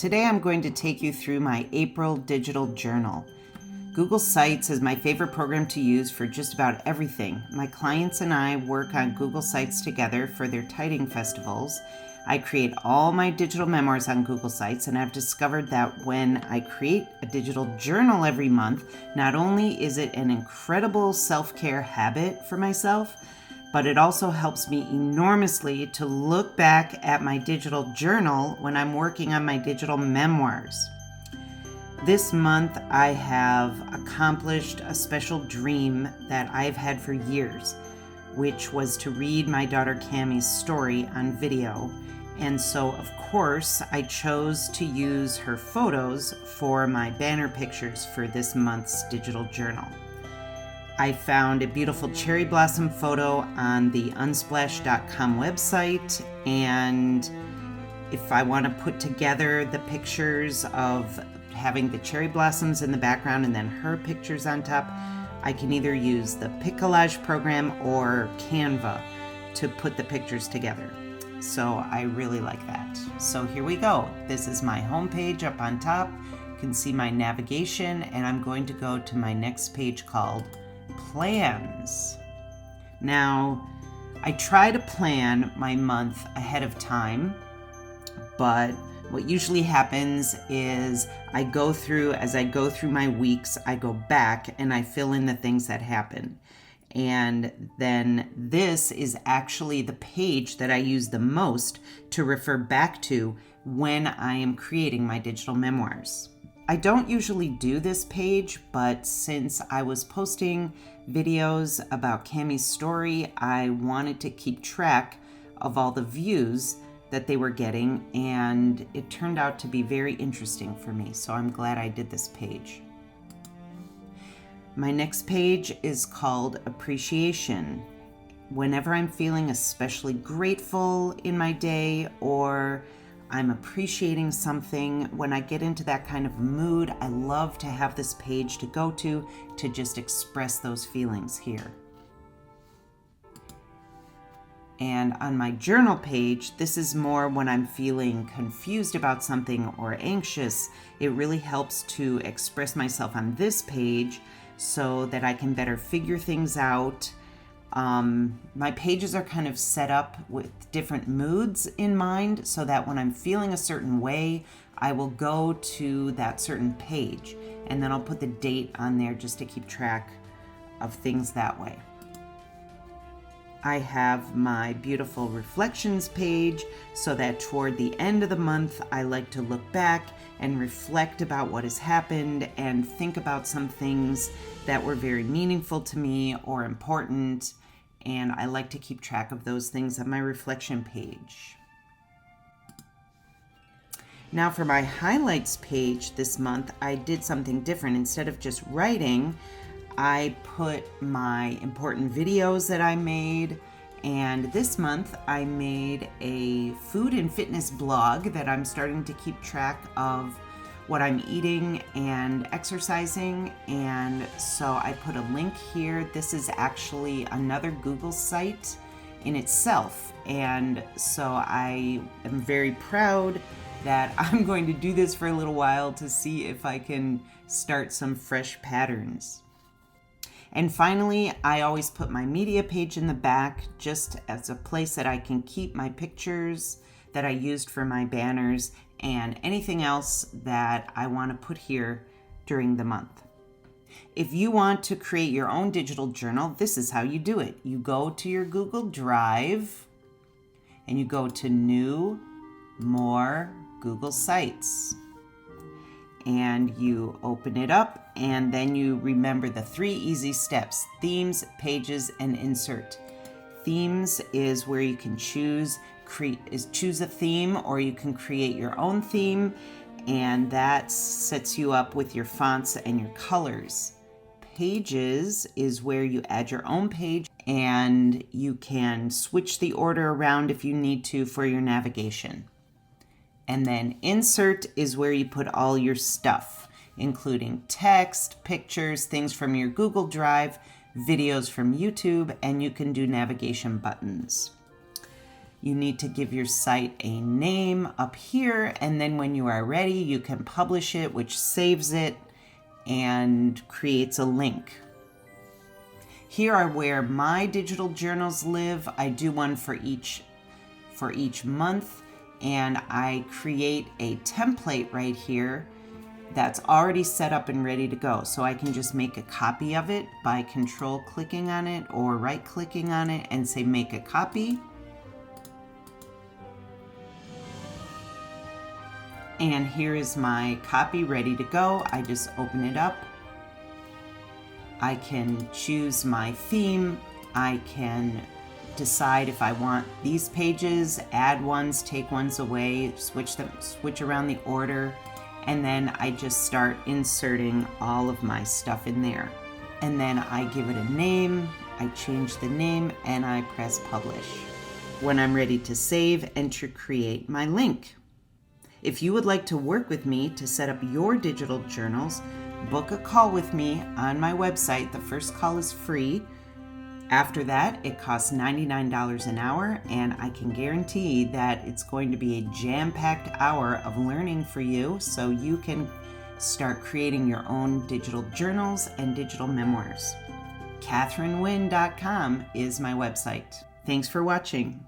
Today I'm going to take you through my April digital journal. Google Sites is my favorite program to use for just about everything. My clients and I work on Google Sites together for their tidying festivals. I create all my digital memoirs on Google Sites, and I've discovered that when I create a digital journal every month, not only is it an incredible self-care habit for myself, but it also helps me enormously to look back at my digital journal when I'm working on my digital memoirs. This month, I have accomplished a special dream that I've had for years, which was to read my daughter Cammie's story on video. And so, of course, I chose to use her photos for my banner pictures for this month's digital journal. I found a beautiful cherry blossom photo on the unsplash.com website, and if I want to put together the pictures of having the cherry blossoms in the background and then her pictures on top, I can either use the Pic Collage program or Canva to put the pictures together. So I really like that. So here we go. This is my homepage up on top. You can see my navigation, and I'm going to go to my next page called Plans. Now, I try to plan my month ahead of time, but what usually happens is as I go through my weeks, I go back and I fill in the things that happen. And then this is actually the page that I use the most to refer back to when I am creating my digital memoirs. I don't usually do this page, but since I was posting videos about Cammie's story, I wanted to keep track of all the views that they were getting, and it turned out to be very interesting for me, so I'm glad I did this page. My next page is called Appreciation. Whenever I'm feeling especially grateful in my day, or I'm appreciating something, when I get into that kind of mood, I love to have this page to go to just express those feelings here. And on my journal page, this is more when I'm feeling confused about something or anxious. It really helps to express myself on this page so that I can better figure things out. My pages are kind of set up with different moods in mind so that when I'm feeling a certain way, I will go to that certain page, and then I'll put the date on there just to keep track of things that way. I have my beautiful reflections page so that toward the end of the month, I like to look back and reflect about what has happened and think about some things that were very meaningful to me or important. And I like to keep track of those things on my reflection page. Now for my highlights page this month, I did something different. Instead of just writing, I put my important videos that I made, and this month I made a food and fitness blog that I'm starting to keep track of what I'm eating and exercising, and so I put a link here. This is actually another Google site in itself, and so I am very proud that I'm going to do this for a little while to see if I can start some fresh patterns. And finally, I always put my media page in the back just as a place that I can keep my pictures that I used for my banners and anything else that I want to put here during the month. If you want to create your own digital journal, this is how you do it. You go to your Google Drive and you go to New, More, Google Sites. And you open it up, and then you remember the 3 easy steps: themes, pages, and insert. Themes is where you can choose a theme, or you can create your own theme, and that sets you up with your fonts and your colors. Pages is where you add your own page, and you can switch the order around if you need to for your navigation. And then insert is where you put all your stuff, including text, pictures, things from your Google Drive, videos from YouTube, and you can do navigation buttons. You need to give your site a name up here, and then when you are ready, you can publish it, which saves it and creates a link. Here are where my digital journals live. I do one for each month, and I create a template right here that's already set up and ready to go. So I can just make a copy of it by control clicking on it or right clicking on it and say make a copy. And here is my copy ready to go. I just open it up. I can choose my theme. I can decide if I want these pages, add ones, take ones away, switch around the order, and then I just start inserting all of my stuff in there. And then I give it a name, I change the name, and I press publish. When I'm ready to save, enter create my link. If you would like to work with me to set up your digital journals, book a call with me on my website. The first call is free. After that, it costs $99 an hour, and I can guarantee that it's going to be a jam-packed hour of learning for you so you can start creating your own digital journals and digital memoirs. KathryneWynn.com is my website. Thanks for watching.